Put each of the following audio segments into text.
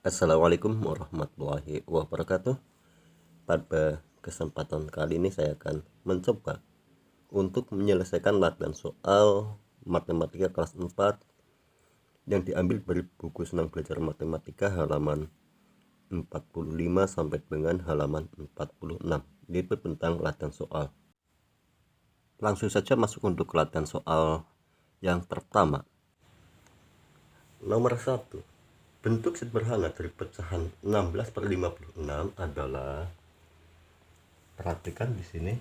Assalamualaikum warahmatullahi wabarakatuh. Pada kesempatan kali ini saya akan mencoba untuk menyelesaikan latihan soal matematika kelas 4 yang diambil dari buku Senang Belajar Matematika halaman 45 sampai dengan halaman 46, yaitu tentang latihan soal. Langsung saja masuk untuk latihan soal yang pertama. Nomor 1. Bentuk sederhana dari pecahan 16/56 adalah, perhatikan di sini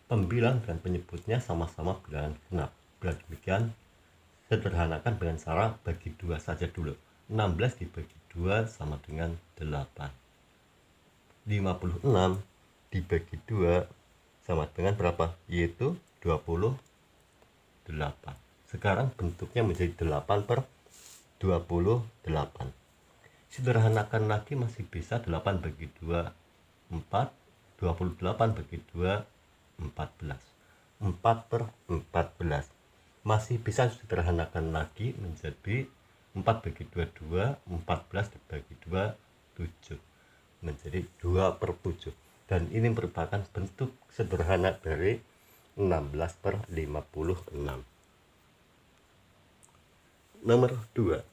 pembilang dan penyebutnya sama-sama bilangan genap. Bila demikian, sederhanakan dengan cara bagi 2 saja dulu. 16 dibagi 2 sama dengan 8. 56 dibagi 2 sama dengan berapa? Yaitu 28. Sekarang bentuknya menjadi 8/28. Sederhanakan lagi masih bisa. 8 bagi 2 4, 28 bagi 2 14. 4/14. Masih bisa sederhanakan lagi menjadi 4 bagi 2 2, 14 dibagi 2 7, menjadi 2/7. Dan ini merupakan bentuk sederhana dari 16/56. Nomor 2.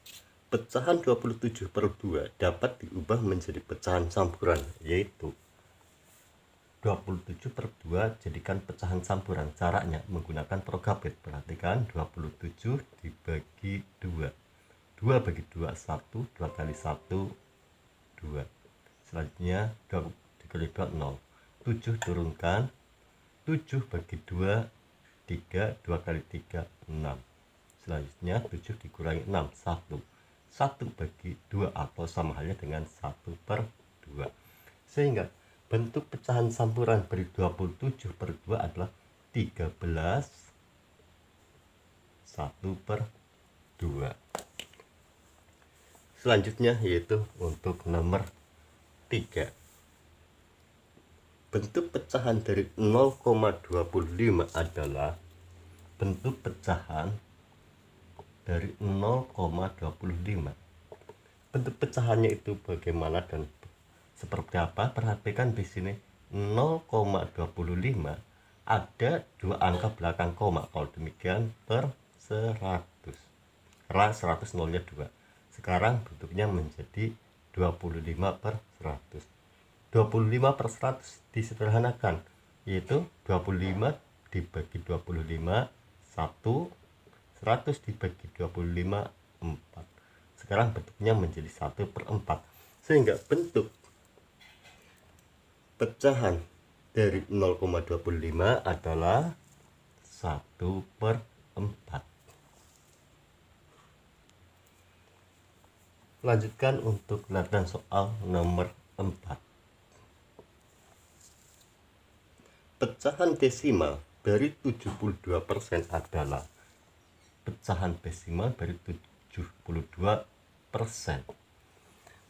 Pecahan 27/2 dapat diubah menjadi pecahan campuran, yaitu 27/2 jadikan pecahan campuran. Caranya menggunakan prokapit. Perhatikan, 27 dibagi 2. 2 bagi 2 1, 2 kali 1 2. Selanjutnya 2 dikali 2 0. 7 turunkan, 7 bagi 2 3, 2 kali 3 6. Selanjutnya 7 dikurangi 6 1. 1 bagi 2 atau sama halnya dengan 1/2. Sehingga bentuk pecahan campuran dari 27/2 adalah 13 1/2. Selanjutnya yaitu untuk nomor 3. Bentuk pecahan dari 0,25 adalah bentuk pecahan dari 0,25. Bentuk pecahannya itu bagaimana dan seperti apa? Perhatikan di sini 0,25 ada 2 angka belakang koma. Kalau demikian per 100. Karena 100 nolnya 2. Sekarang bentuknya menjadi 25/100. 25/100 disederhanakan, yaitu 25 dibagi 25 1, 100 dibagi 25 4. Sekarang bentuknya menjadi 1/4. Sehingga bentuk pecahan dari 0,25 adalah 1/4. Lanjutkan untuk latihan soal nomor 4. Pecahan desimal dari 72% adalah, pecahan desimal dari 72%.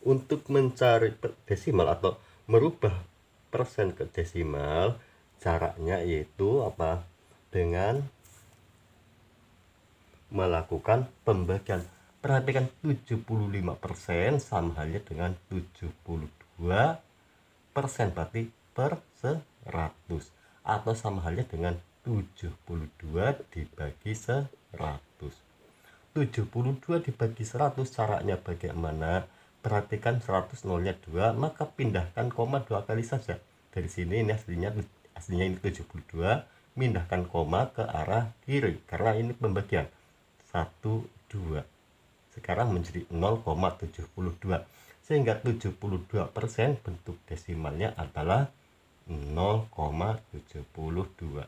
Untuk mencari desimal atau merubah persen ke desimal, caranya yaitu apa? Dengan melakukan pembagian. Perhatikan, 75% sama halnya dengan 72%, berarti per 100, atau sama halnya dengan 72 dibagi 100. 72 dibagi 100 caranya bagaimana? Perhatikan, 100 nolnya 2, maka pindahkan koma 2 kali saja. Dari sini ini aslinya ini 72, pindahkan koma ke arah kiri karena ini pembagian 1 2. Sekarang menjadi 0,72. Sehingga 72% bentuk desimalnya adalah 0,72.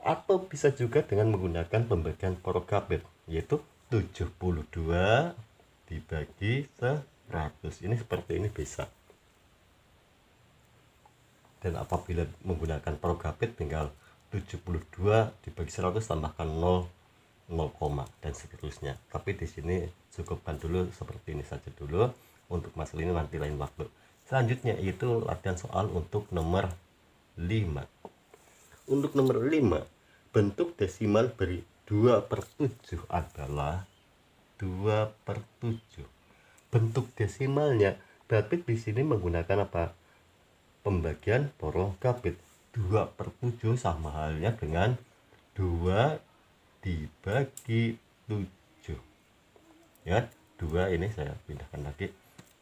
Atau bisa juga dengan menggunakan pembagian prokapit, yaitu 72 dibagi 100. Ini seperti ini bisa. Dan apabila menggunakan prokapit, tinggal 72 dibagi 100 tambahkan 0 dan seterusnya. Tapi di sini cukupkan dulu seperti ini saja dulu. Untuk masalah ini nanti lain waktu. Selanjutnya yaitu latihan soal untuk nomor 5. Untuk nomor 5, bentuk desimal dari 2/7 adalah 2/7. bentuk desimalnya, berarti di sini menggunakan apa? Pembagian Porogapit. 2/7 sama halnya dengan 2 dibagi 7. Ya, 2 ini saya pindahkan lagi.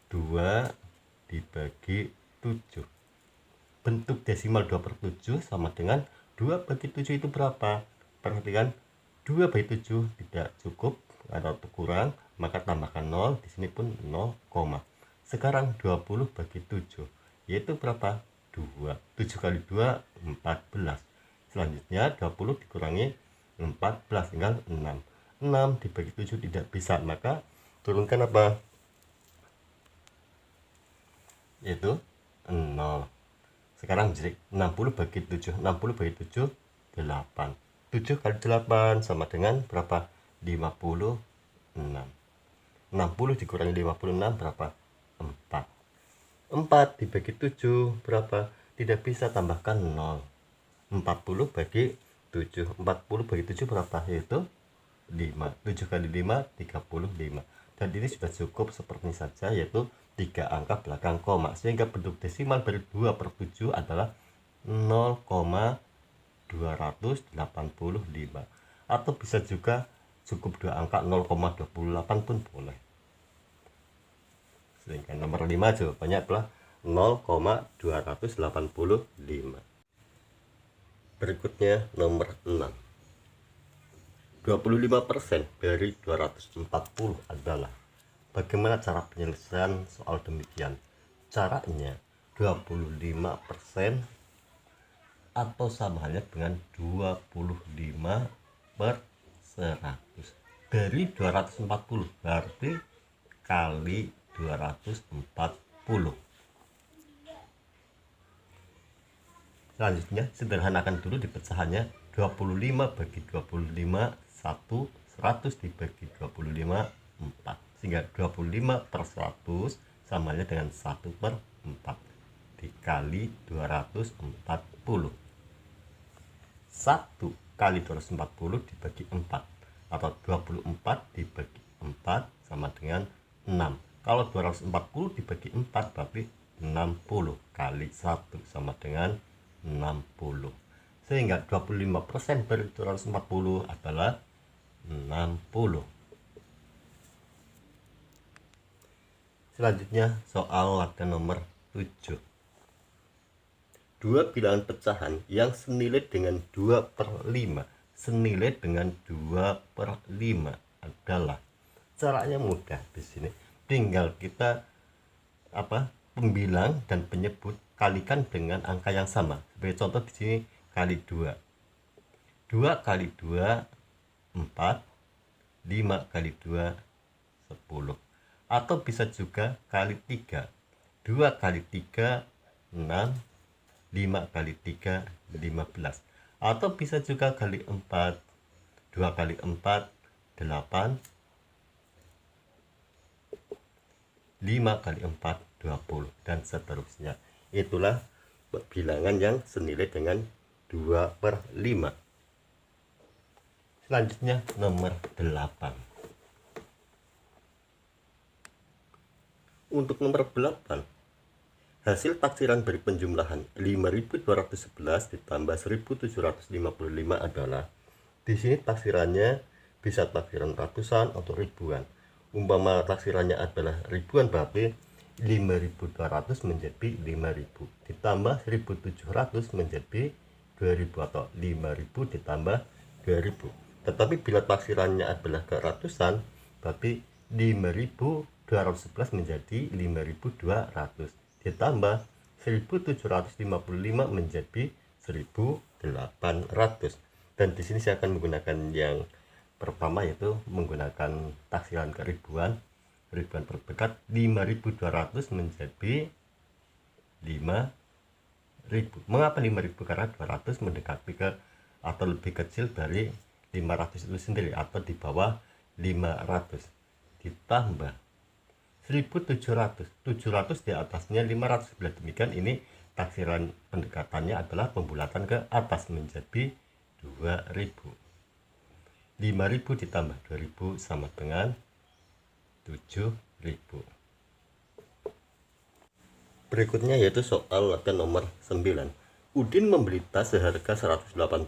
2 dibagi 7. Bentuk desimal 2/7 sama dengan 2 bagi 7 itu berapa? Perhatikan, 2 bagi 7 tidak cukup atau kurang, maka tambahkan 0, di sini pun 0, sekarang 20 bagi 7 yaitu berapa? 2. 7 kali 2 14. Selanjutnya 20 dikurangi 14 tinggal 6. 6 dibagi 7 tidak bisa, maka turunkan apa? Yaitu 0. Sekarang jadi 60 bagi 7. 60 bagi 7 8. 7 kali 8 sama dengan berapa? 56. 60 dikurangi 56 berapa? 4. 4 dibagi 7 berapa? Tidak bisa, tambahkan 0. 40 bagi 7. 40 bagi 7 berapa? Yaitu 5. 7 kali 5 35. Dan ini sudah cukup seperti ini saja, yaitu 3 angka belakang koma, sehingga bentuk desimal dari 2/7 adalah 0,285. Atau bisa juga cukup 2 angka 0,28 pun boleh. Sehingga nomor 5 jawabannya adalah 0,285. Berikutnya nomor 6. 25% dari 240 adalah. Bagaimana cara penyelesaian soal demikian? Caranya 25% atau sama halnya dengan 25/100 dari 240, berarti kali 240. Selanjutnya sederhanakan dulu di pecahannya. 25 bagi 25 1, 100 dibagi 25 4, sehingga 25/100 sama halnya dengan 1/4 dikali 240. 1 kali 240 dibagi 4 atau 24 dibagi 4 sama dengan 6. Kalau 240 dibagi 4 berarti 60 kali 1 sama dengan 60. Sehingga 25% dari 240 adalah 60. Selanjutnya soal latihan nomor 7. Dua bilangan pecahan yang senilai dengan 2/5 senilai dengan 2/5 adalah. Caranya mudah di sini. Tinggal kita pembilang dan penyebut kalikan dengan angka yang sama. Sebagai contoh di sini kali 2. 2 kali 2 4, 5 kali 2 10. Atau bisa juga kali 3. 2 kali 3 6, 5 kali 3 15. Atau bisa juga kali 4. 2 kali 4 8, 5 kali 4 20, dan seterusnya. Itulah bilangan yang senilai dengan 2/5. Selanjutnya nomor 8. Untuk nomor 8, hasil taksiran dari penjumlahan 5.211 ditambah 1.755 adalah. Di sini taksirannya bisa taksiran ratusan atau ribuan. Umpama taksirannya adalah ribuan, berarti 5.200 menjadi 5.000 ditambah 1.700 menjadi 2.000 atau 5.000 ditambah 2.000. Tetapi bila taksirannya adalah ke ratusan, berarti 5.211 menjadi 5.200 ditambah 1.755 menjadi 1.800. Dan di sini saya akan menggunakan yang pertama, yaitu menggunakan taksiran ke ribuan terdekat. 5.200 menjadi 5.000. Mengapa 5.000? Karena 200 mendekati ke atau lebih kecil dari 500 itu sendiri atau di bawah 500 ditambah 1.700. 700 di atasnya 500. Bila demikian, ini taksiran pendekatannya adalah pembulatan ke atas menjadi 2.000. 5.000 ditambah 2.000 sama dengan 7.000. Berikutnya yaitu soal latihan nomor 9. Udin membeli tas seharga 188.000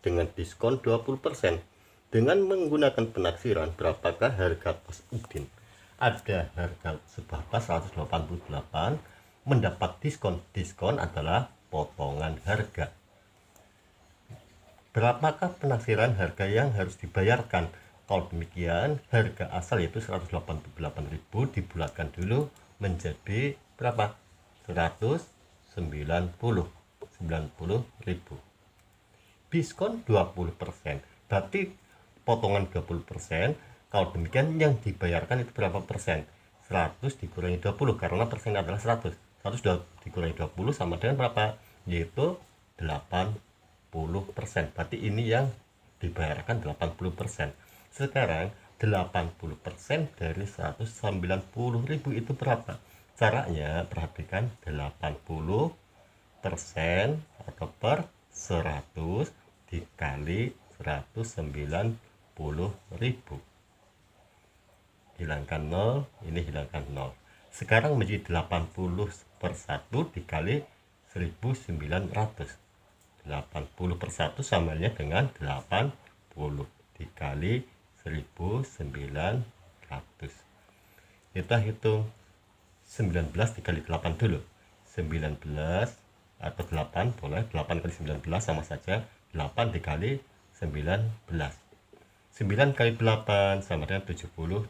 dengan diskon 20%. Dengan menggunakan penaksiran, berapakah harga tas Udin? Ada harga sebuah tas 188, mendapat diskon. Diskon adalah potongan harga. Berapakah penaksiran harga yang harus dibayarkan? Kalau demikian, harga asal yaitu 188.000 dibulatkan dulu menjadi berapa? 190.000. Diskon 20%. Berarti potongan 20%. Kalau demikian yang dibayarkan itu berapa persen? 100 dikurangi 20 karena persen adalah 100. 100 dikurangi 20 sama dengan berapa? Yaitu 80%. Berarti ini yang dibayarkan 80%. Sekarang 80% dari 190.000 itu berapa? Caranya perhatikan 80% atau per 100 dikali 190.000. Hilangkan 0, ini hilangkan 0. Sekarang menjadi 80 per 1 dikali 1900. 80 per 1 samanya dengan 80 dikali 1900. Kita hitung 19 dikali 8 dulu. 19 atau 8 boleh, 8 kali 19 sama saja 8 dikali 19. 9 kali 8 sama dengan 72.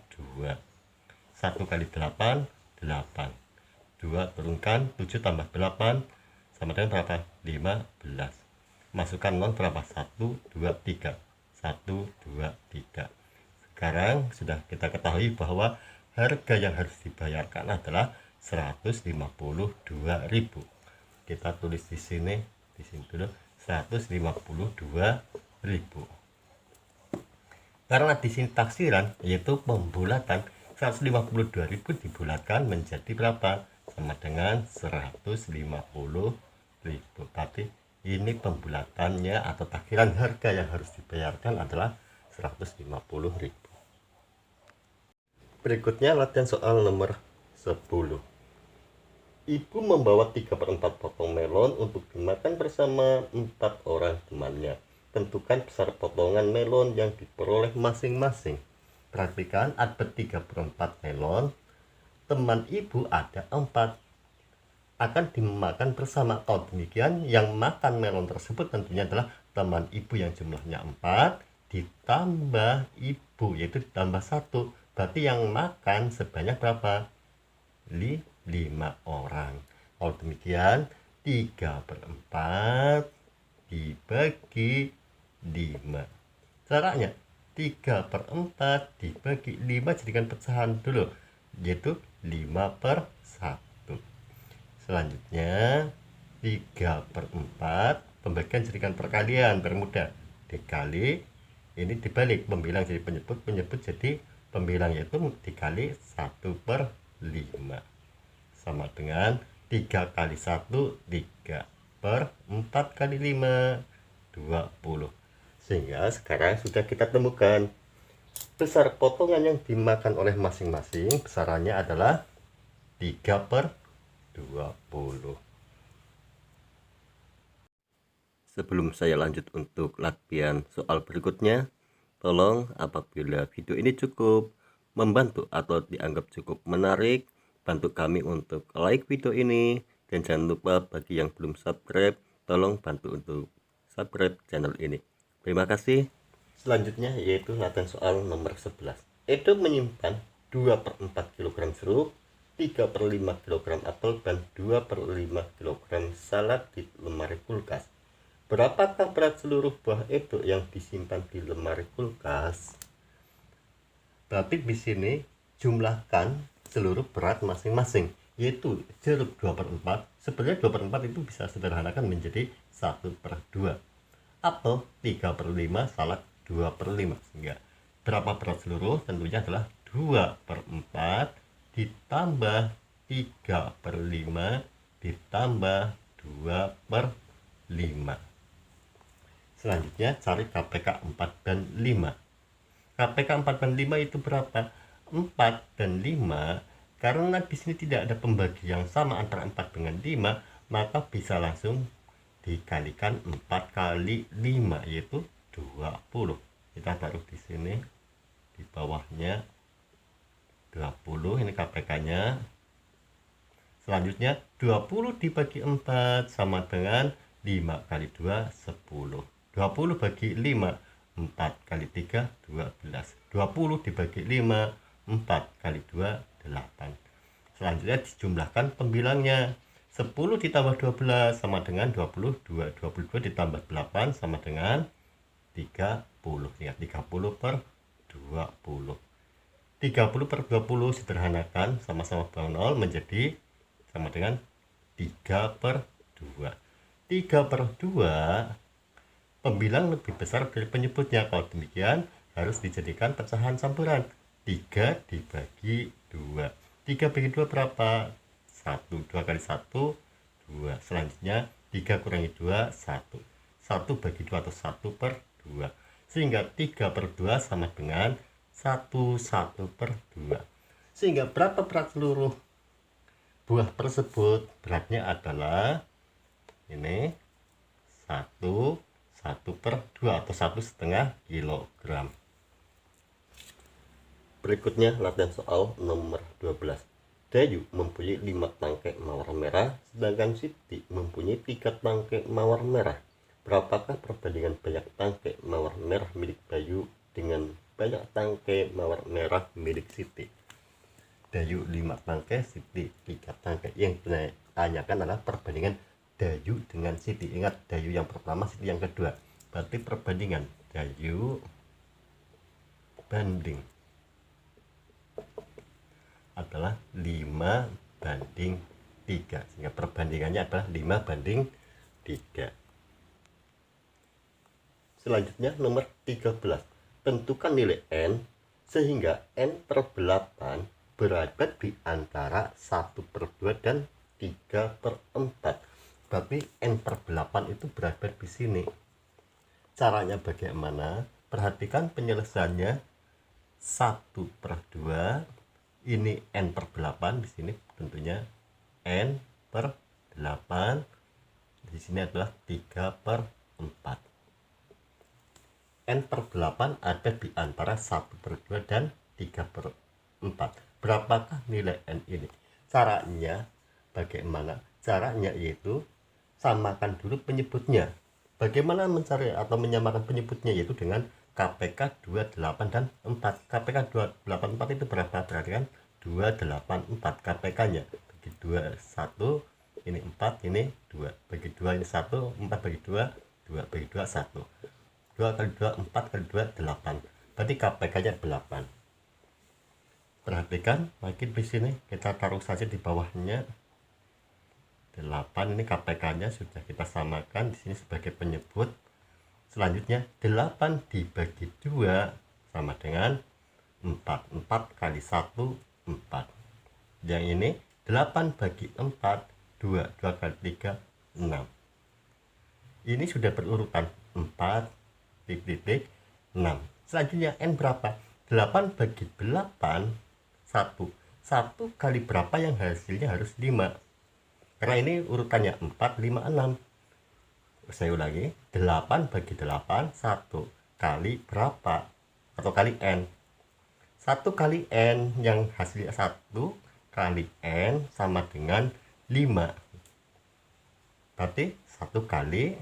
1 kali 8 8. 2 turunkan 7 tambah 8 sama dengan berapa? 15. Masukkan 0 berapa? 1 2 3. 1 2 3. Sekarang sudah kita ketahui bahwa harga yang harus dibayarkan adalah 152.000. Kita tulis di sini dulu 152.000. Karena di sini taksiran yaitu pembulatan, 152.000 dibulatkan menjadi berapa? Sama dengan 150.000. Berarti ini pembulatannya atau taksiran harga yang harus dibayarkan adalah 150.000. Berikutnya latihan soal nomor 10. Ibu membawa 3/4 potong melon untuk dimakan bersama 4 orang temannya. Tentukan besar potongan melon yang diperoleh masing-masing. Perhatikan ada 3/4 melon. Teman ibu ada 4. Akan dimakan bersama. Kalau demikian, yang makan melon tersebut tentunya adalah teman ibu yang jumlahnya 4 ditambah ibu, yaitu ditambah 1. Berarti yang makan sebanyak berapa? 5 orang. Kalau demikian 3/4 dibagi 5. Caranya 3/4 dibagi 5 jadikan pecahan dulu, yaitu 5/1. Selanjutnya 3/4 pembagian jadikan perkalian, bermudah. Dikali, ini dibalik, pembilang jadi penyebut, penyebut jadi pembilang, yaitu dikali 1/5 sama dengan 3 kali 1 3 per 4 kali 5 20. Sehingga sekarang sudah kita temukan besar potongan yang dimakan oleh masing-masing, besarannya adalah 3/20. Sebelum saya lanjut untuk latihan soal berikutnya, tolong apabila video ini cukup membantu atau dianggap cukup menarik, bantu kami untuk like video ini, dan jangan lupa bagi yang belum subscribe, tolong bantu untuk subscribe channel ini. Terima kasih. Selanjutnya yaitu latihan soal nomor 11. Edo menyimpan 2/4 kg jeruk, 3/5 kg apel, dan 2/5 kg salad di lemari kulkas. Berapakah berat seluruh buah Edo yang disimpan di lemari kulkas? Berarti di sini jumlahkan seluruh berat masing-masing, yaitu jeruk 2/4. Sebenarnya 2/4 itu bisa sederhanakan menjadi 1/2. Apel 3/5, salad 2/5. Sehingga berapa berat seluruh? Tentunya adalah 2/4 ditambah 3/5 ditambah 2/5. Selanjutnya cari KPK 4 dan 5. KPK 4 dan 5 itu berapa? 4 dan 5 Karena di sini tidak ada pembagi yang sama antara 4 dengan 5, maka bisa langsung dikalikan 4 kali 5, yaitu 20. Kita taruh di sini di bawahnya 20, ini KPK-nya. Selanjutnya 20 dibagi 4 sama dengan 5 kali 2 10. 20 bagi 5, 4 kali 3 12. 20 dibagi 5, 4 kali 2 8. Selanjutnya dijumlahkan pembilangnya. 10 ditambah 12 sama dengan 22. 22 ditambah 8 sama dengan 30. Lihat, 30 per 20. 30 per 20 sederhanakan, sama-sama buang 0 menjadi sama dengan 3 per 2. 3 per 2 pembilang lebih besar dari penyebutnya. Kalau demikian harus dijadikan pecahan campuran. 3 dibagi 2. 3 bagi 2 berapa? 1. 2 kali 1 2. Selanjutnya 3 kurangi 2 1. 1 bagi 2 atau 1 per 2. Sehingga 3 per 2 sama dengan 1 per 2. Sehingga berapa berat seluruh buah tersebut? Beratnya adalah ini 1 per 2 atau 1,5 kilogram. Berikutnya latihan soal nomor 12. Dayu mempunyai 5 tangkai mawar merah, sedangkan Siti mempunyai 3 tangkai mawar merah. Berapakah perbandingan banyak tangkai mawar merah milik Dayu dengan banyak tangkai mawar merah milik Siti? Dayu 5 tangkai, Siti 3 tangkai. Yang ditanyakan adalah perbandingan Dayu dengan Siti. Ingat, Dayu yang pertama, Siti yang kedua. Berarti perbandingan Dayu banding adalah 5 banding 3. Sehingga perbandingannya adalah 5 banding 3. Selanjutnya nomor 13. Tentukan nilai N sehingga N per 8 berada di antara 1 per 2 dan 3 per 4. Berarti N per 8 itu berada di sini. Caranya bagaimana? Perhatikan penyelesaiannya. 1 per 2. Ini N per 8. Di sini tentunya N per 8. Di sini adalah 3 per 4. N per 8 ada di antara 1 per 2 dan 3 per 4. Berapakah nilai N ini? Caranya bagaimana? Caranya yaitu samakan dulu penyebutnya. Bagaimana mencari atau menyamakan penyebutnya? Yaitu dengan KPK 28 dan 4. KPK 284 itu berapa? Berarti kan 284 KPK-nya. Bagi 2 1, ini 4, ini 2. Bagi 2 ini 1, 4 bagi 2, 2 bagi 2 1. 2 kali 2 4 kali 2 8. Berarti KPK-nya 8. Perhatikan makin di sini kita taruh saja di bawahnya 8. Ini KPK-nya sudah kita samakan di sini sebagai penyebut. Selanjutnya 8 dibagi 2 sama dengan 4. 4 kali 1 4. Yang ini 8 bagi 4 2. 2 kali 3 6. Ini sudah berurutan 4 titik 6. Selanjutnya N berapa? 8 bagi 8 1. 1 kali berapa yang hasilnya harus 5. Karena ini urutannya 4 5 6. Saya ulangi, 8 bagi 8 1 kali berapa atau kali N. 1 kali N yang hasilnya 1 kali N sama dengan 5. Berarti 1 kali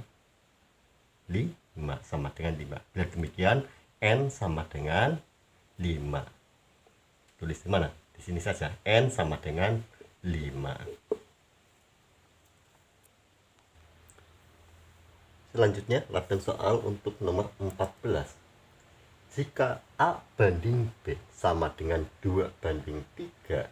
5 sama dengan 5. Bila demikian N sama dengan 5. Tulis di mana? Di sini saja. N sama dengan 5. Selanjutnya latihan soal untuk nomor 14. Jika A banding B sama dengan 2 banding 3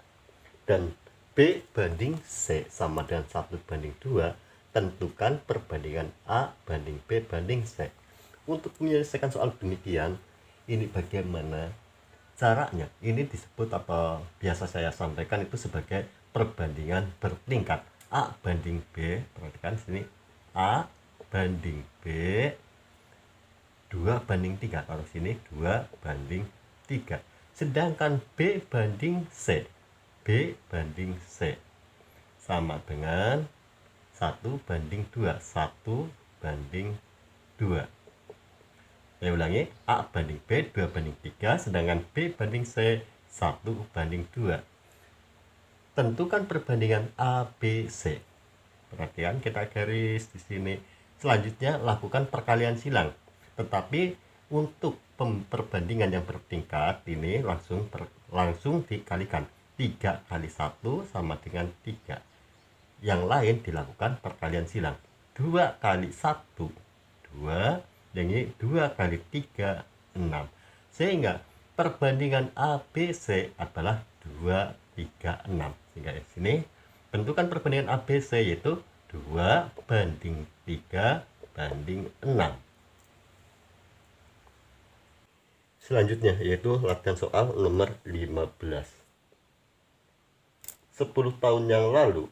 dan B banding C sama dengan 1 banding 2, tentukan perbandingan A banding B banding C. Untuk menyelesaikan soal demikian, ini bagaimana caranya? Ini disebut apa biasa saya sampaikan itu sebagai perbandingan bertingkat. A banding B, perhatikan sini, A banding B 2 banding 3, taruh sini 2 banding 3. Sedangkan B banding C, B banding C sama dengan 1 banding 2, 1 banding 2. Saya ulangi, A banding B 2 banding 3, sedangkan B banding C 1 banding 2. Tentukan perbandingan A, B, C. Perhatian, kita garis di sini. Selanjutnya lakukan perkalian silang. Tetapi untuk perbandingan yang bertingkat ini langsung dikalikan. 3 kali 1 sama dengan 3. Yang lain dilakukan perkalian silang. 2 kali 1 2, jadi 2 kali 3 6. Sehingga perbandingan A, B, C adalah 2, 3, 6. Sehingga di sini tentukan perbandingan A, B, C yaitu 2 banding 3 banding 6. Selanjutnya yaitu latihan soal nomor 15. 10 tahun yang lalu,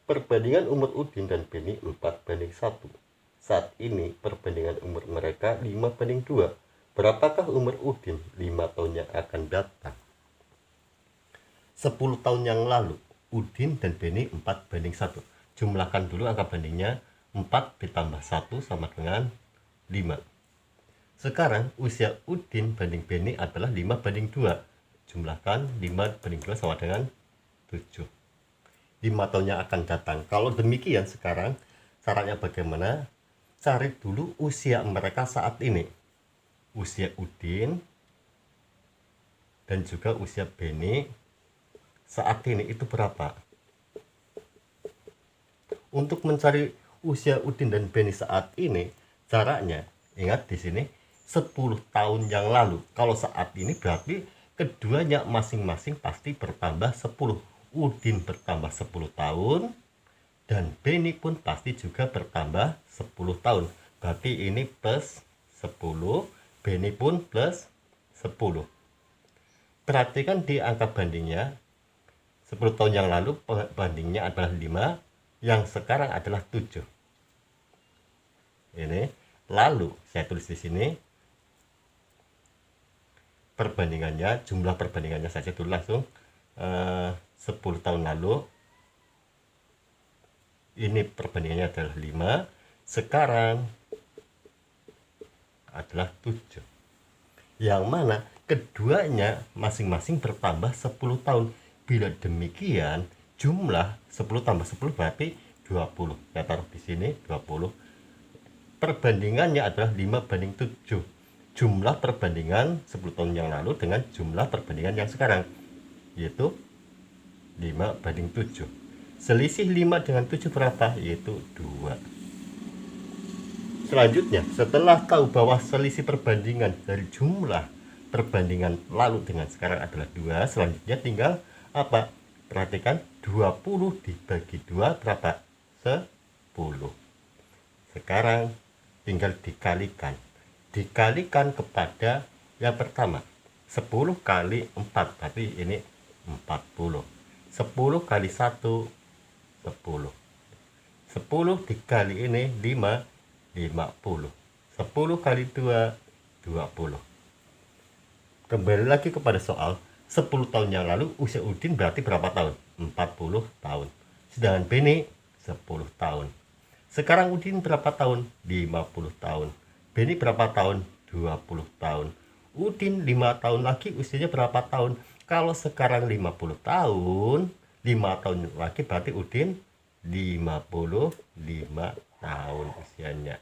perbandingan umur Udin dan Beni 4 banding 1. Saat ini perbandingan umur mereka 5 banding 2. Berapakah umur Udin 5 tahun yang akan datang? 10 tahun yang lalu, Udin dan Beni 4 banding 1. Jumlahkan dulu angka bandingnya. 4 ditambah 1 sama dengan 5. Sekarang usia Udin banding Beni adalah 5 banding 2. Jumlahkan 5 banding 2 sama dengan 7. 5 tahun yang akan datang. Kalau demikian sekarang caranya bagaimana? Cari dulu usia mereka saat ini. Usia Udin dan juga usia Beni saat ini itu berapa? Untuk mencari usia Udin dan Beni saat ini, caranya ingat di sini 10 tahun yang lalu. Kalau saat ini berarti keduanya masing-masing pasti bertambah 10. Udin bertambah 10 tahun dan Beni pun pasti juga bertambah 10 tahun. Berarti ini plus 10, Beni pun plus 10. Perhatikan di angka bandingnya. 10 tahun yang lalu bandingnya adalah 5, yang sekarang adalah 7. Ini lalu saya tulis di sini perbandingannya, jumlah perbandingannya saja dulu langsung. 10 tahun lalu ini perbandingannya adalah 5, sekarang adalah 7, yang mana keduanya masing-masing bertambah 10 tahun. Bila demikian jumlah 10 tambah 10 berarti 20. Saya taruh di sini 20. Perbandingannya adalah 5 banding 7. Jumlah perbandingan 10 tahun yang lalu dengan jumlah perbandingan yang sekarang yaitu 5 banding 7. Selisih 5 dengan 7 berapa? Yaitu 2. Selanjutnya, setelah tahu bahwa selisih perbandingan dari jumlah perbandingan lalu dengan sekarang adalah 2, selanjutnya tinggal apa? Perhatikan 20 dibagi 2 berapa? 10. Sekarang tinggal dikalikan. Dikalikan kepada yang pertama. 10 kali 4 berarti ini 40. 10 kali 1 10. 10 dikali ini 5 50. 10 kali 2 20. Kembali lagi kepada soal. 10 tahun yang lalu usia Udin berarti berapa tahun? 40 tahun. Sedangkan Beni 10 tahun. Sekarang Udin berapa tahun? 50 tahun. Beni berapa tahun? 20 tahun. Udin 5 tahun lagi usianya berapa tahun? Kalau sekarang 50 tahun, 5 tahun lagi berarti Udin 55 tahun usianya.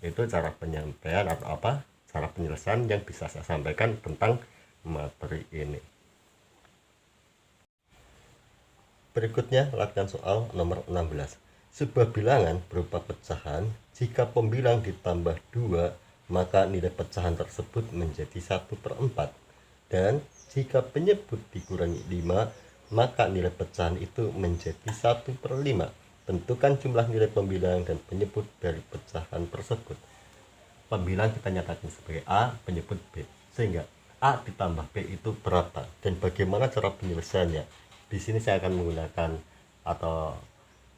Itu cara penyampaian atau apa? Cara penyelesaian yang bisa saya sampaikan tentang materi ini. Berikutnya latihan soal nomor 16. Sebuah bilangan berupa pecahan, jika pembilang ditambah 2, maka nilai pecahan tersebut menjadi 1/4. Dan jika penyebut dikurangi 5, maka nilai pecahan itu menjadi 1/5. Tentukan jumlah nilai pembilang dan penyebut dari pecahan tersebut. Pembilang kita nyatakan sebagai A, penyebut B. Sehingga A ditambah B itu berapa? Dan bagaimana cara penyelesaiannya? Di sini saya akan menggunakan atau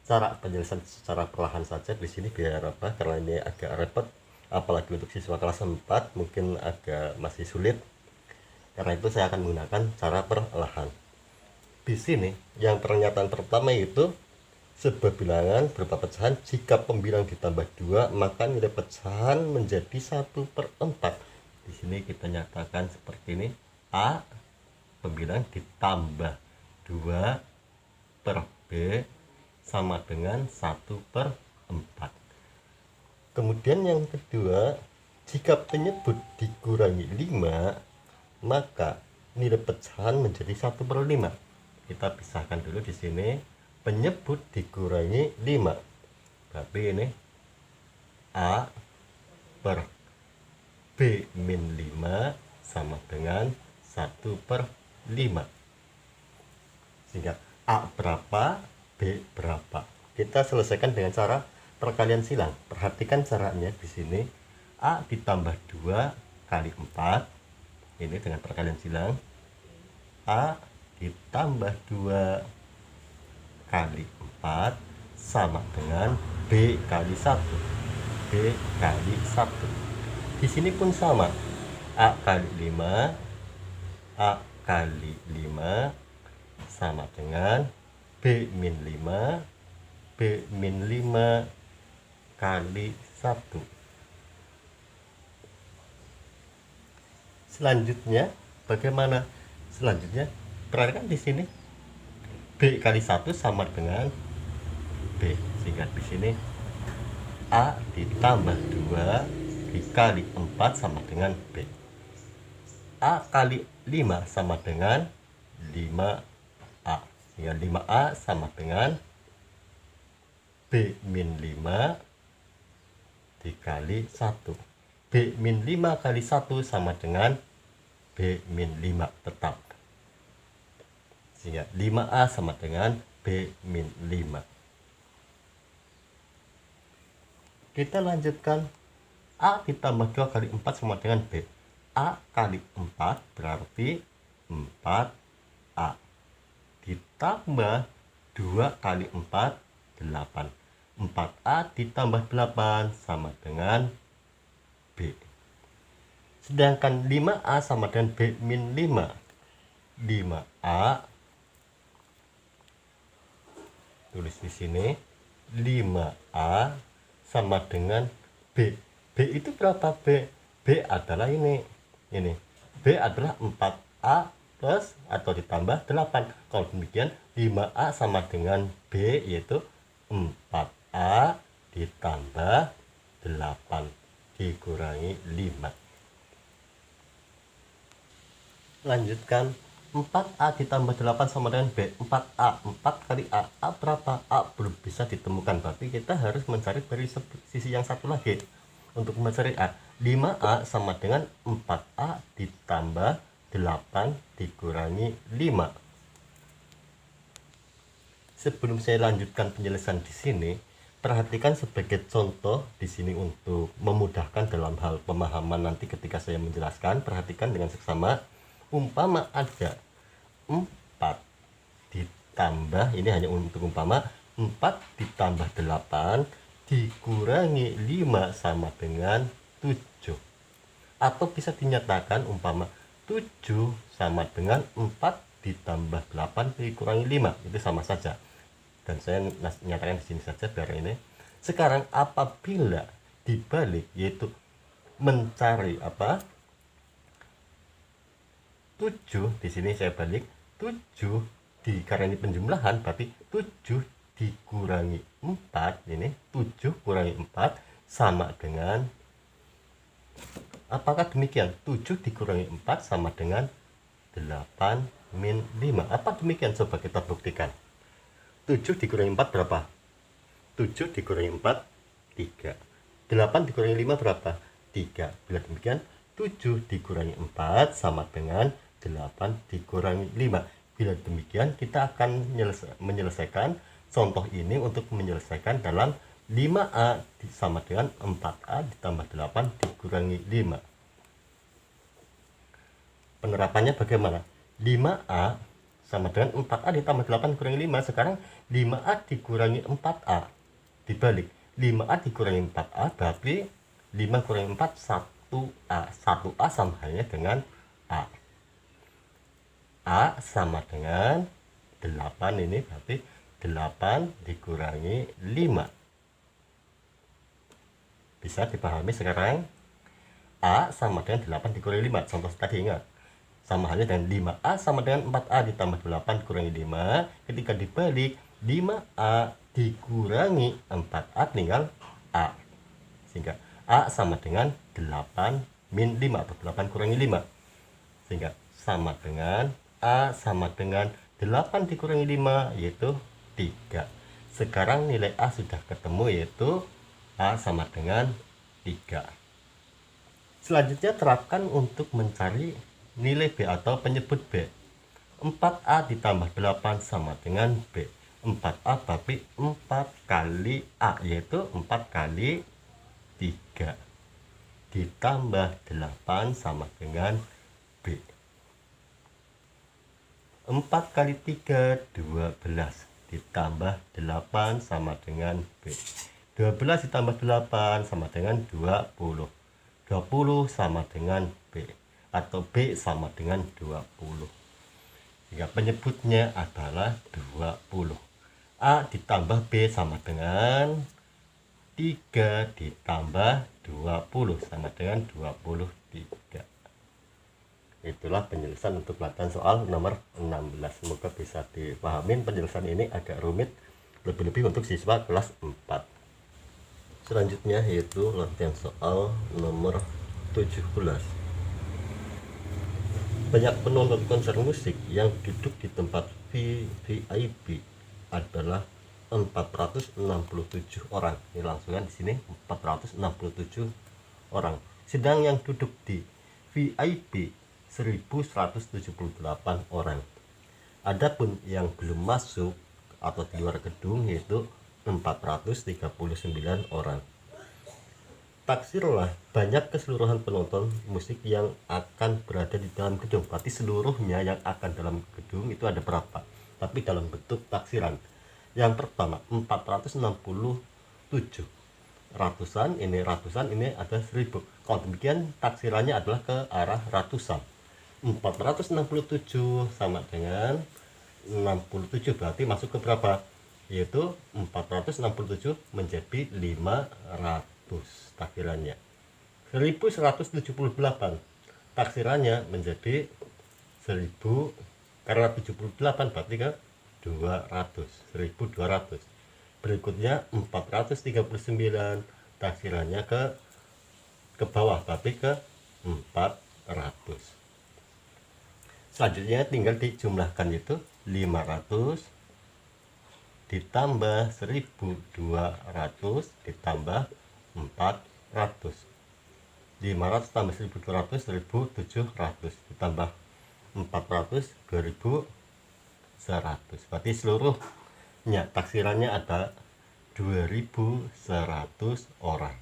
cara penyelesaian secara perlahan saja di sini biar apa? Karena ini agak repot, apalagi untuk siswa kelas 4 mungkin agak masih sulit. Karena itu saya akan menggunakan cara perlahan. Di sini yang pernyataan pertama itu sebuah bilangan berupa pecahan, jika pembilang ditambah 2 maka nilai pecahan menjadi 1/4. Di sini kita nyatakan seperti ini, A pembilang ditambah 2 per B sama dengan 1/4. Kemudian yang kedua, jika penyebut dikurangi 5 maka nilai pecahan menjadi 1/5. Kita pisahkan dulu di sini, penyebut dikurangi 5. Berarti ini A per B min 5 sama dengan 1/5. Sehingga A berapa, B berapa. Kita selesaikan dengan cara perkalian silang. Perhatikan caranya di sini. A ditambah 2 kali 4. Ini dengan perkalian silang. A ditambah 2 kali 4 sama dengan B kali 1. B kali 1. Di sini pun sama. A kali 5. A kali 5 sama dengan B min 5. B min 5 kali 1. Selanjutnya bagaimana? Selanjutnya perhatikan di sini, B kali 1 sama dengan B, sehingga di sini A ditambah 2 dikali 4 sama dengan B. A kali 5 sama dengan 5A, sehingga 5A sama dengan B min 5 dikali 1. B min 5 kali 1 sama dengan B min 5 tetap, sehingga 5A sama dengan B min 5. Kita lanjutkan, A ditambah 2 kali 4 sama dengan B. A kali 4 berarti 4A, ditambah 2 kali 4 8. 4A ditambah 8 sama dengan B. Sedangkan 5A sama dengan B min 5. 5A, tulis di sini, 5A sama dengan B. B itu berapa B? B adalah ini. B adalah 4A plus atau ditambah 8. Kalau demikian 5A sama dengan B, yaitu 4A ditambah 8 dikurangi 5. Lanjutkan, 4A ditambah 8 sama dengan B. 4A, 4 kali A. A berapa? A belum bisa ditemukan, berarti kita harus mencari dari sisi yang satu lagi. Untuk mencari A, 5A sama dengan 4A ditambah 8 dikurangi 5. Sebelum saya lanjutkan penjelasan di sini, perhatikan sebagai contoh di sini untuk memudahkan dalam hal pemahaman nanti ketika saya menjelaskan. Perhatikan dengan seksama, umpama ada 4 ditambah, ini hanya untuk umpama, 4 ditambah 8 dikurangi 5 sama dengan 7. Atau bisa dinyatakan umpama 7 sama dengan 4 ditambah 8 dikurangi 5, itu sama saja. Dan saya nyatakan di sini saja biar ini. Sekarang apabila dibalik, yaitu mencari 7, di sini saya balik 7 karena ini penjumlahan, berarti 7 dikurangi 4, ini 7 kurangi 4 sama dengan, apakah demikian? 7 dikurangi 4 sama dengan 8 min 5. Apa demikian? Coba kita buktikan. 7 dikurangi 4 berapa? 7 dikurangi 4, 3. 8 dikurangi 5 berapa? 3. Bila demikian, 7 dikurangi 4 sama dengan 8 dikurangi 5. Bila demikian, kita akan menyelesaikan contoh ini untuk menyelesaikan dalam 5A sama dengan 4A ditambah 8 dikurangi 5. Penerapannya bagaimana? 5A sama dengan 4A ditambah 8 dikurangi 5. Sekarang 5A dikurangi 4A. Dibalik, 5A dikurangi 4A berarti 5 kurangi 4, 1A. 1A sama halnya dengan A. A sama dengan 8, ini berarti 8 dikurangi 5. Bisa dipahami sekarang? A sama dengan 8 dikurangi 5. Contoh tadi ingat. Sama halnya dengan 5A sama dengan 4A ditambah 8 kurangi 5. Ketika dibalik, 5A dikurangi 4A tinggal A. Sehingga A sama dengan 8 min 5 atau 8 kurangi 5. Sehingga sama dengan A sama dengan 8 dikurangi 5 yaitu 3. Sekarang nilai A sudah ketemu, yaitu A sama dengan 3. Selanjutnya terapkan untuk mencari nilai B atau penyebut B. 4A ditambah 8 sama dengan B. 4A berarti 4 kali A, yaitu 4 kali 3 ditambah 8 sama dengan B. 4 kali 3 12 ditambah 8 sama dengan B. 12 ditambah 8 sama dengan 20. 20 sama dengan B, atau B sama dengan 20. Jika penyebutnya adalah 20. A ditambah B sama dengan 3 ditambah 20 sama dengan 23. Itulah penjelasan untuk latihan soal nomor 16. Semoga bisa dipahami. Penjelasan ini agak rumit, lebih-lebih untuk siswa kelas 4. Selanjutnya yaitu latihan soal nomor 17. Banyak penonton konser musik yang duduk di tempat VIP adalah 467 orang. Ini langsungnya di sini 467 orang. Sedang yang duduk di VIP 1178 orang. Adapun yang belum masuk atau di luar gedung yaitu 439 orang. Taksirlah banyak keseluruhan penonton musik yang akan berada di dalam gedung. Berarti seluruhnya yang akan dalam gedung itu ada berapa, tapi dalam bentuk taksiran. Yang pertama 467 ratusan, ini ada 1000. Kalau demikian taksirannya adalah ke arah ratusan. 467 sama dengan 67 berarti masuk ke berapa, yaitu 467 menjadi 500 taksirannya. 1178 taksirannya menjadi 1000, karena 78 berarti ke 200, 1200. Berikutnya 439 taksirannya ke bawah berarti ke 400. Selanjutnya tinggal dijumlahkan, itu 500 ditambah 1200 ditambah 400. 500 tambah 1200 1700 ditambah 400 2100. Berarti seluruhnya taksirannya ada 2100 orang.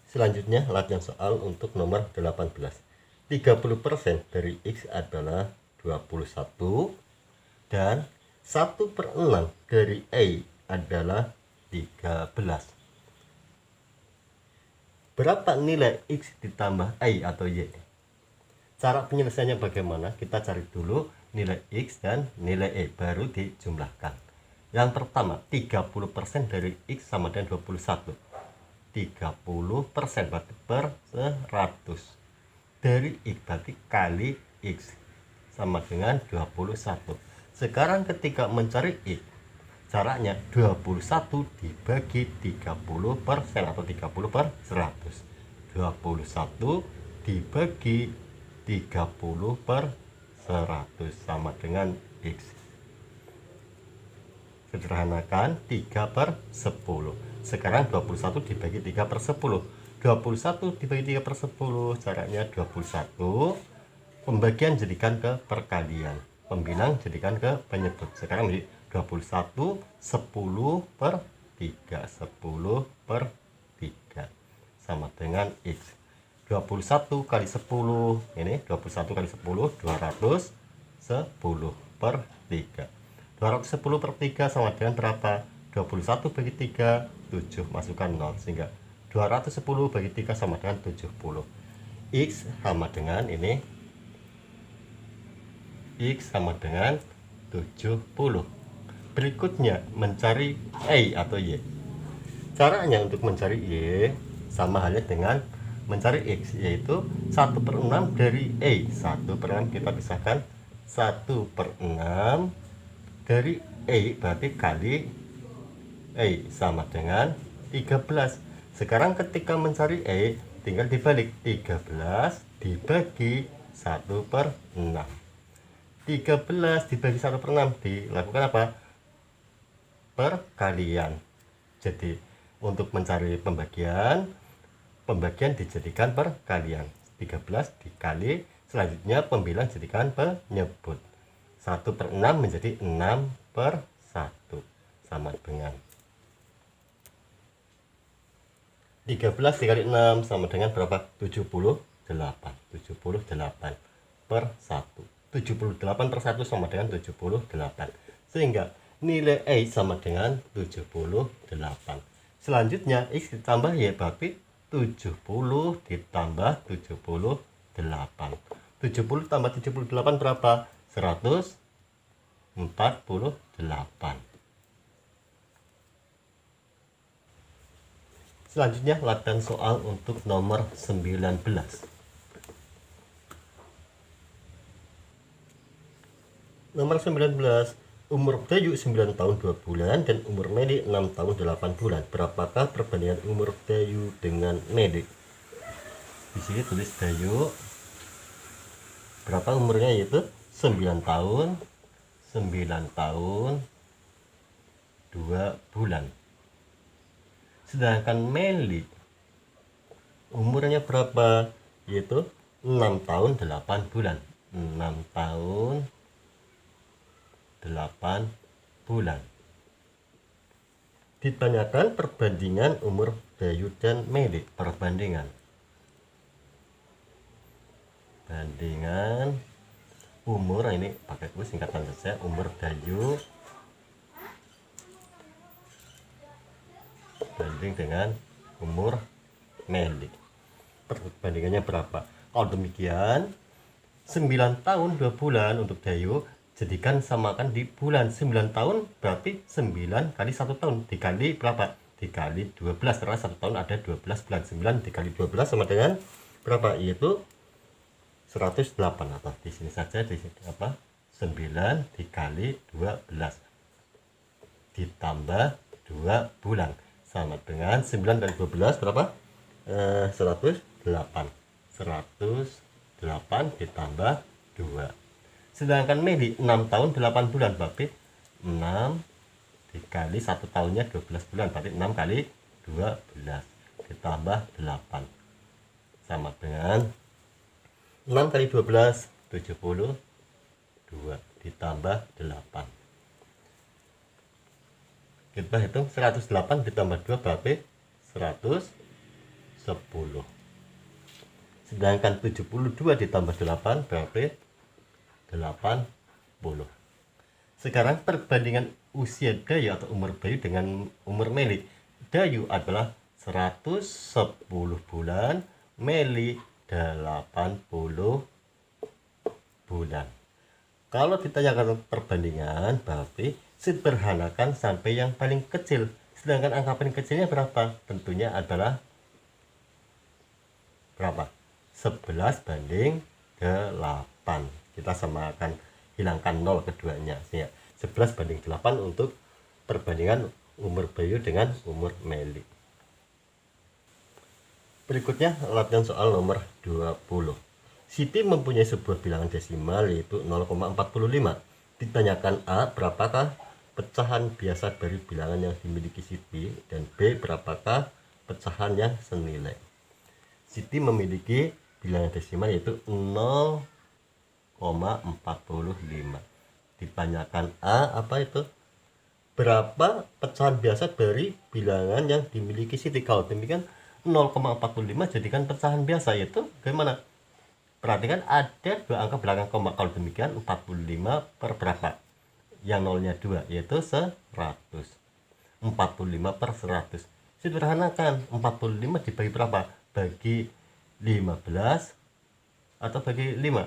Selanjutnya latihan soal untuk nomor 18. 30% dari X adalah 21 dan 1/6 dari A adalah 13. Berapa nilai X ditambah Y atau Y? Cara penyelesaiannya bagaimana? Kita cari dulu nilai X dan nilai Y, baru dijumlahkan. Yang pertama 30% dari X sama dengan 21. 30% berarti per 100 dari X berarti kali X sama dengan 21. Sekarang ketika mencari X, caranya 21 dibagi 30% atau 30/100. 21 dibagi 30/100 sama dengan X. Sederhanakan 3/10. Sekarang 21 dibagi 3/10. 21 dibagi 3/10, caranya 21 pembagian jadikan ke perkalian, pembilang jadikan ke penyebut. Sekarang menjadi 21 10/3, 10/3 sama dengan X. 21 kali 10, ini 21 kali 10 200, 10/3. 210/3 sama dengan berapa? 21 bagi 3 7, masukkan 0, sehingga 210 bagi 3 sama dengan 70. X sama dengan ini X sama dengan 70. Berikutnya mencari Y atau Y. Caranya untuk mencari Y sama halnya dengan mencari X, yaitu 1/6 dari Y. 1/6 kita pisahkan, 1/6 dari Y berarti kali Y sama dengan 13. Sekarang ketika mencari Y tinggal dibalik, 13 dibagi 1/6. 13 dibagi 1/6 dilakukan apa? Perkalian. Jadi untuk mencari pembagian dijadikan perkalian. 13 dikali, selanjutnya pembilang dijadikan penyebut. 1/6 menjadi 6/1 sama dengan 13 dikali 6 sama dengan berapa? 78. 78 per 1. 78/1 sama dengan 78. Sehingga nilai Y sama dengan 78. Selanjutnya X ditambah Y berarti 70 ditambah 78. 70 tambah 78 berapa? 148. Selanjutnya latihan soal untuk nomor 19. Nomor 19, umur Dayu 9 tahun 2 bulan dan umur Meli 6 tahun 8 bulan. Berapakah perbandingan umur Dayu dengan Meli? Di sini tulis Dayu berapa umurnya, yaitu 9 tahun 2 bulan. Sedangkan Meli umurnya berapa, yaitu 6 tahun 8 bulan. 6 tahun 8 bulan. Ditanyakan perbandingan umur Dayu dan Meli. Perbandingan umur, ini pakai singkatan saja, umur Dayu banding dengan umur Meli. Perbandingannya berapa? Kalau demikian 9 tahun 2 bulan untuk Dayu jadikan samakan di bulan. 9 tahun berarti 9 kali 1 tahun dikali berapa? Dikali 12, karena 1 tahun ada 12 bulan. 9 dikali 12 sama dengan berapa? Yaitu 108. Atau di sini saja, di sini apa? 9 dikali 12 ditambah 2 bulan sama dengan 9 kali 12 berapa? 108. 108 ditambah 2. Sedangkan Meli 6 tahun 8 bulan berarti 6 dikali 1 tahunnya 12 bulan berarti 6 kali 12 ditambah 8 sama dengan 6 kali 12 72 ditambah 8. Kita hitung 108 ditambah 2 berarti 110. Sedangkan 72 ditambah 8 berarti 80. Sekarang perbandingan usia Dayu atau umur Dayu dengan umur Meli. Dayu adalah 110 bulan, Meli 80 bulan. Kalau ditanyakan perbandingan berarti sederhanakan sampai yang paling kecil. Sedangkan angka paling kecilnya berapa? Tentunya adalah berapa? 11 banding 8. Kita samakan, hilangkan 0 keduanya, sehingga 11 banding 8 untuk perbandingan umur Dayu dengan umur Meli. Berikutnya latihan soal nomor 20. Siti mempunyai sebuah bilangan desimal yaitu 0,45. Ditanyakan A, berapakah pecahan biasa dari bilangan yang dimiliki Siti, dan B, berapakah pecahan yang senilai. Siti memiliki bilangan desimal yaitu 0,45. Ditanyakan A, apa itu? Berapa pecahan biasa dari bilangan yang dimiliki Siti. Kalau demikian 0,45 jadikan pecahan biasa, yaitu bagaimana? Perhatikan ada 2 angka belakang koma. Kalau demikian 45 per berapa? Yang nolnya 2, yaitu 100. 45 per 100. Sederhanakan, 45 dibagi berapa? Bagi 15 atau bagi 5?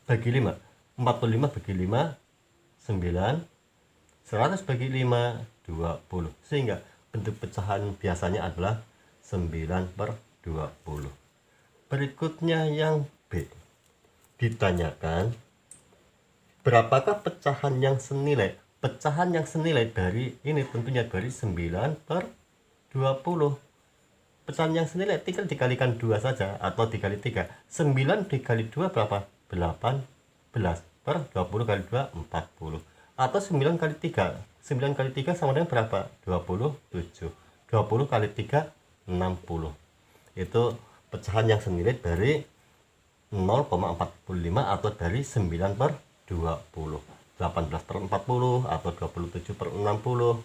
Bagi 5. 45 bagi 5 9, 100 bagi 5 20, sehingga bentuk pecahan biasanya adalah 9/20. Berikutnya yang B, ditanyakan berapakah pecahan yang senilai dari ini, tentunya dari 9/20. Pecahan yang senilai tinggal dikalikan 2 saja atau dikali 3. 9 dikali 2 berapa? 18 per 20 kali 2 40, atau 9 kali 3. 9 kali 3 sama dengan berapa? 27. 20 kali 3 60. Itu pecahan yang senilai dari 0,45 atau dari 9/20, 18/40 atau 27/60.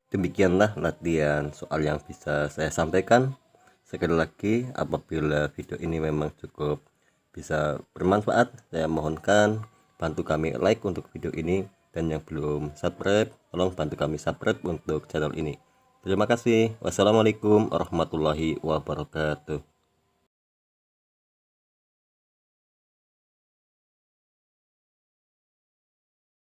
Demikianlah latihan soal yang bisa saya sampaikan. Sekali lagi, apabila video ini memang cukup bisa bermanfaat, saya mohonkan bantu kami like untuk video ini, dan yang belum subscribe, tolong bantu kami subscribe untuk channel ini. Terima kasih. Wassalamualaikum warahmatullahi wabarakatuh.